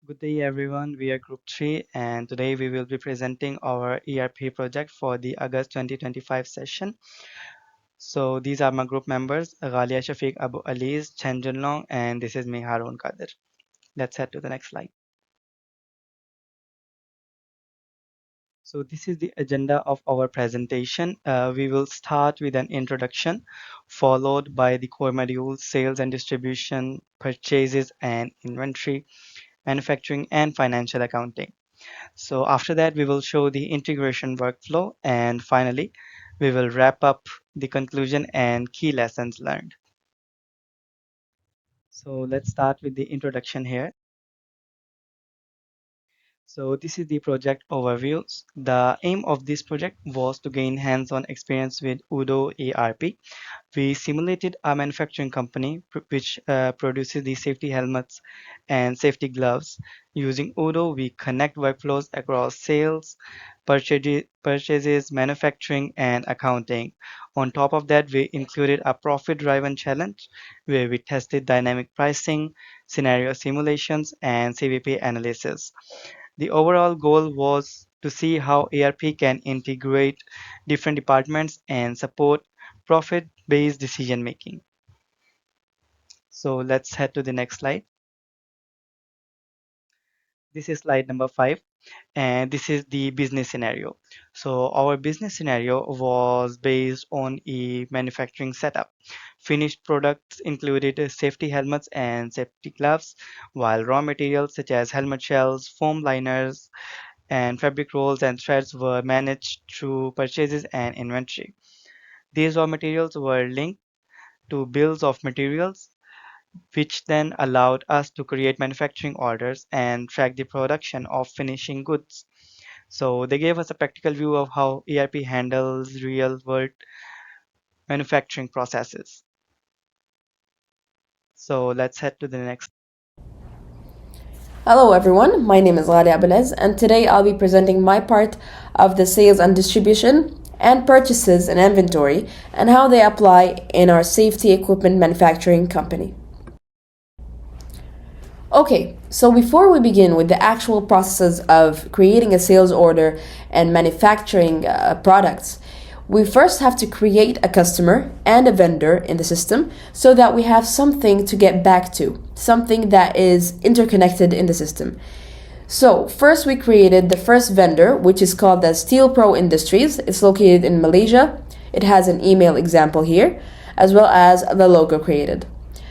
Good day, everyone. We are Group 3, and today we will be presenting our ERP project for the August 2025 session. So, these are my group members Ghalia Shafiq Abu Aliz, Chen Junlong, and this is me, Harun Kadir. Let's head to the next slide. So, this is the agenda of our presentation. We will start with an introduction, followed by the core modules sales and distribution, purchases and inventory, manufacturing, and financial accounting. So after that, we will show the integration workflow, and finally, we will wrap up the conclusion and key lessons learned. So let's start with the introduction here. So this is the project overview. The aim of this project was to gain hands-on experience with Udo ERP. We simulated a manufacturing company which produces the safety helmets and safety gloves. Using Udo, we connect workflows across sales, purchases, manufacturing, and accounting. On top of that, we included a profit-driven challenge where we tested dynamic pricing, scenario simulations, and CVP analysis. The overall goal was to see how ERP can integrate different departments and support profit-based decision making. So let's head to the next slide. This is slide number 5, and this is the business scenario. So our business scenario was based on a manufacturing setup. Finished products included safety helmets and safety gloves, while raw materials such as helmet shells, foam liners, and fabric rolls and threads were managed through purchases and inventory. These raw materials were linked to bills of materials, which then allowed us to create manufacturing orders and track the production of finishing goods. So they gave us a practical view of how ERP handles real world manufacturing processes. So let's head to the next. Hello everyone, my name is Ghalia Abelez and today I'll be presenting my part of the sales and distribution and purchases and inventory and how they apply in our safety equipment manufacturing company. Okay, so before we begin with the actual processes of creating a sales order and manufacturing products, we first have to create a customer and a vendor in the system so that we have something to get back to, something that is interconnected in the system. So first we created the first vendor, which is called the Steel Pro Industries. It's located in Malaysia. It has an email example here, as well as the logo created.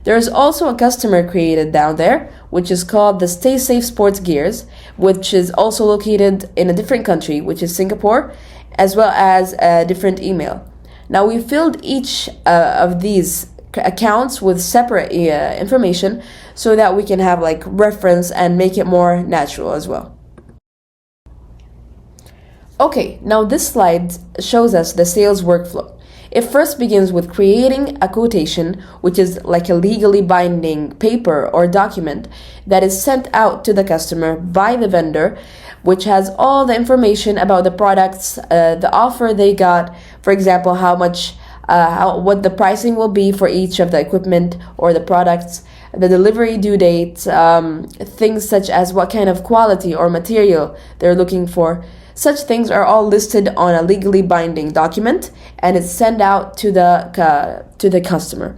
There is also a customer created down there, which is called the Stay Safe Sports Gears, which is also located in a different country, which is Singapore, as well as a different email. Now we filled each of these accounts with separate information so that we can have like reference and make it more natural as well. Okay, now this slide shows us the sales workflow. It first begins with creating a quotation, which is like a legally binding paper or document that is sent out to the customer by the vendor, which has all the information about the products, the offer they got, for example, what the pricing will be for each of the equipment or the products, the delivery due date, things such as what kind of quality or material they're looking for. Such things are all listed on a legally binding document and it's sent out to the customer.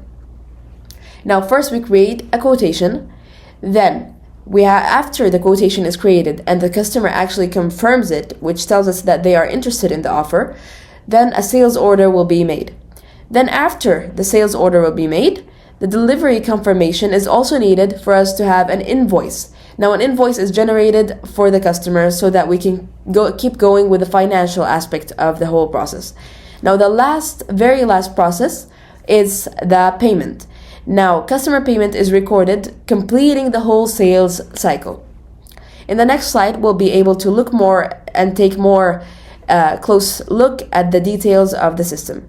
Now first we create a quotation, then after the quotation is created and the customer actually confirms it, which tells us that they are interested in the offer, then a sales order will be made. Then after the sales order will be made, the delivery confirmation is also needed for us to have an invoice. Now an invoice is generated for the customer so that we can keep going with the financial aspect of the whole process. Now the very last process is the payment. Now customer payment is recorded, completing the whole sales cycle. In the next slide, we'll be able to look more and take more close look at the details of the system.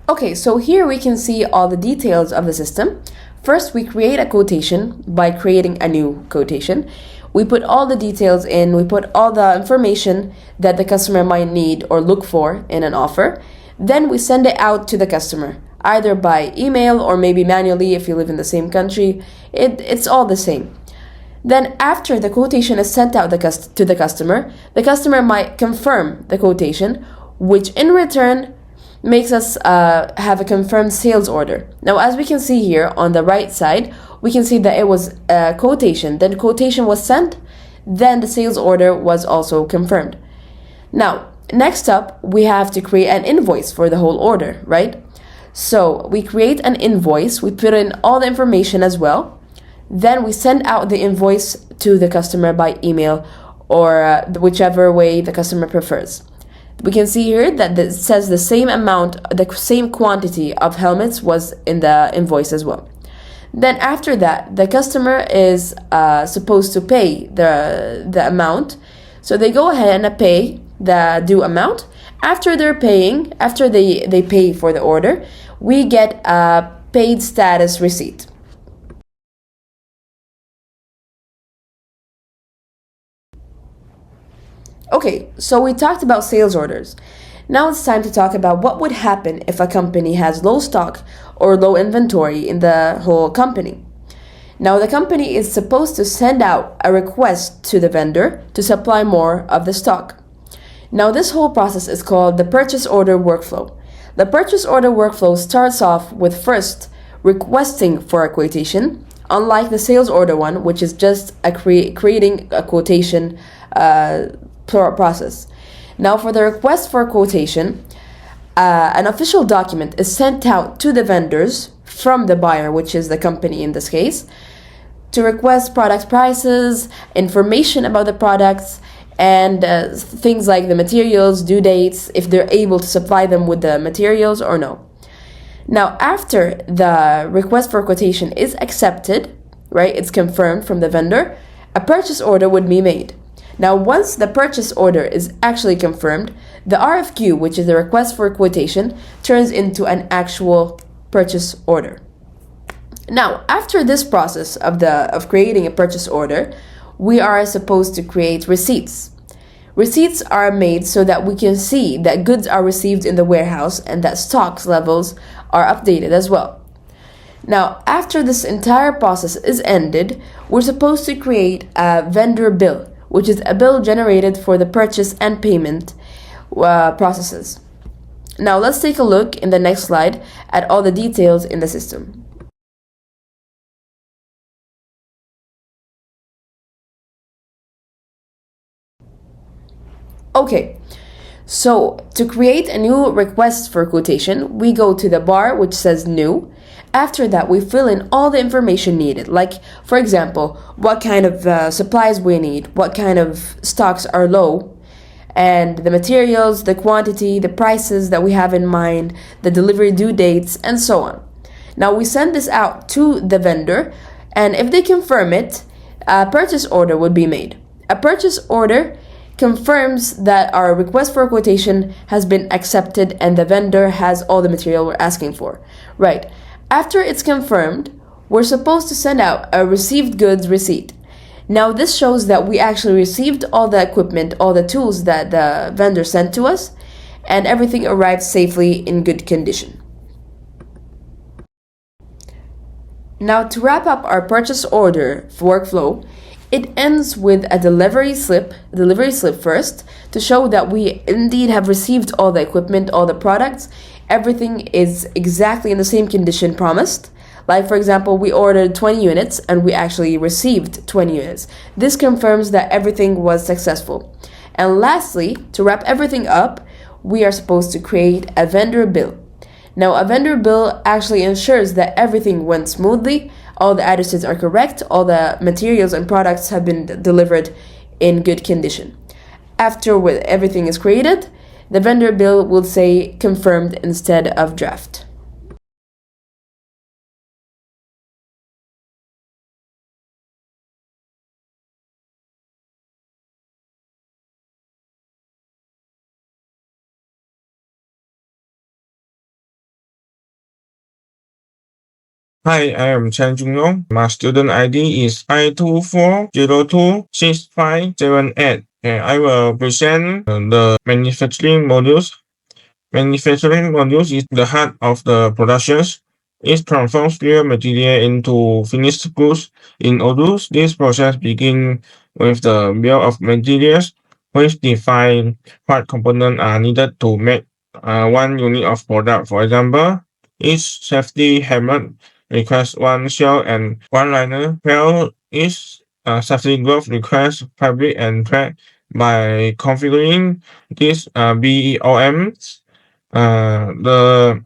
Okay, so here we can see all the details of the system. First, we create a quotation by creating a new quotation. We put all the details in, we put all the information that the customer might need or look for in an offer. Then we send it out to the customer. either by email or maybe manually if you live in the same country. It's all the same. Then after the quotation is sent out to the customer might confirm the quotation, which in return makes us have a confirmed sales order. Now, as we can see here on the right side, we can see that it was a quotation. Then quotation was sent, then the sales order was also confirmed. Now, next up, we have to create an invoice for the whole order, right? So we create an invoice, we put in all the information as well. Then we send out the invoice to the customer by email or whichever way the customer prefers. We can see here that it says the same amount, the same quantity of helmets was in the invoice as well. Then after that, the customer is supposed to pay the amount. So they go ahead and pay the due amount. After they're paying, after they pay for the order, we get a paid status receipt. Okay, so we talked about sales orders. Now it's time to talk about what would happen if a company has low stock or low inventory in the whole company. Now the company is supposed to send out a request to the vendor to supply more of the stock. Now this whole process is called the purchase order workflow. The purchase order workflow starts off with first requesting for a quotation, unlike the sales order one, which is just creating a quotation process. Now for the request for a quotation, an official document is sent out to the vendors from the buyer, which is the company in this case, to request product prices, information about the products, and things like the materials, due dates, if they're able to supply them with the materials or no. Now, after the request for quotation is accepted, right, it's confirmed from the vendor, a purchase order would be made. Now, once the purchase order is actually confirmed, the RFQ, which is the request for quotation, turns into an actual purchase order. Now, after this process of creating a purchase order, we are supposed to create receipts. Receipts are made so that we can see that goods are received in the warehouse and that stocks levels are updated as well. Now, after this entire process is ended, we're supposed to create a vendor bill, which is a bill generated for the purchase and payment processes. Now, let's take a look in the next slide at all the details in the system. Okay, so to create a new request for quotation, we go to the bar which says new. After that, we fill in all the information needed, like, for example, what kind of supplies we need, what kind of stocks are low, and the materials, the quantity, the prices that we have in mind, the delivery due dates, and so on. Now, we send this out to the vendor, and if they confirm it, a purchase order would be made. A purchase order confirms that our request for a quotation has been accepted and the vendor has all the material we're asking for. Right. After it's confirmed, we're supposed to send out a received goods receipt. Now this shows that we actually received all the equipment, all the tools that the vendor sent to us, and everything arrived safely in good condition. Now to wrap up our purchase order workflow, it ends with a delivery slip first to show that we indeed have received all the equipment, all the products. Everything is exactly in the same condition promised. Like, for example, we ordered 20 units and we actually received 20 units. This confirms that everything was successful. And lastly, to wrap everything up, we are supposed to create a vendor bill. Now, a vendor bill actually ensures that everything went smoothly, all the addresses are correct, all the materials and products have been delivered in good condition. After everything is created, the vendor bill will say confirmed instead of draft. Hi, I am Chen Jungyong. My student ID is I24026578. And I will present the manufacturing modules. Manufacturing modules is the heart of the productions. It transforms raw material into finished goods. In Odoo, this process begins with the bill of materials, which define what components are needed to make one unit of product. For example, each safety helmet requires one shell and one liner, while each safety glove requires fabric and thread. By configuring these BOMs, the